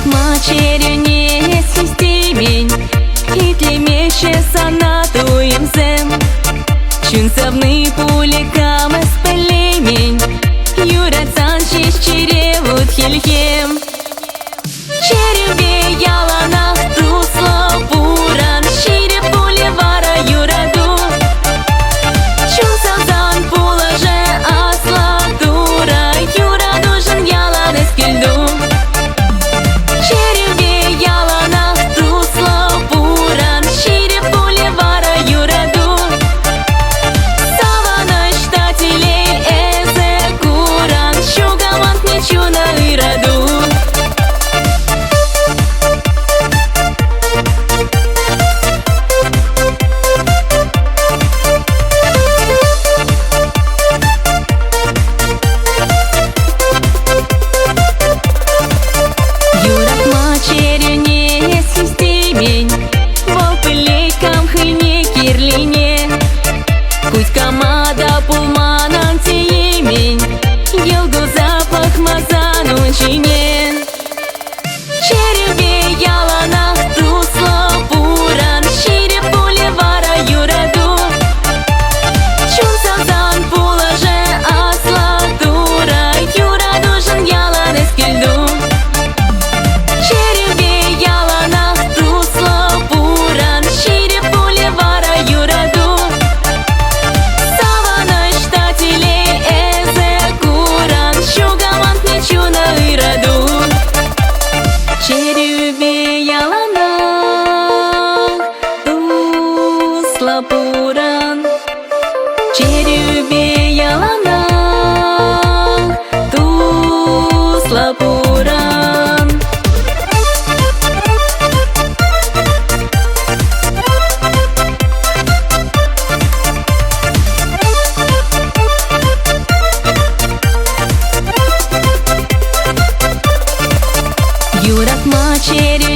Macernie sistimень, hitleme sanatuim zem. Чунцовны пуликам эспелемень, юрацан чищеревут хильхем. Череве ялана тусло пуран, шире пулевара юраду. Чунцовзан пулаже асла тура, юраду жен ялан эскельду. Камада пулманан тиемень, елгу запах мазану чинен. Череве ялана тусло пуран, шире пулевара юраду. Чунцовзан пулаже асла тура, юраду жен ялан эскельду. Череве ялана тусло пуран, шире пулевара юраду. Череве ялана тусла пуран, череве ялана тусла пуран. Юрак мачери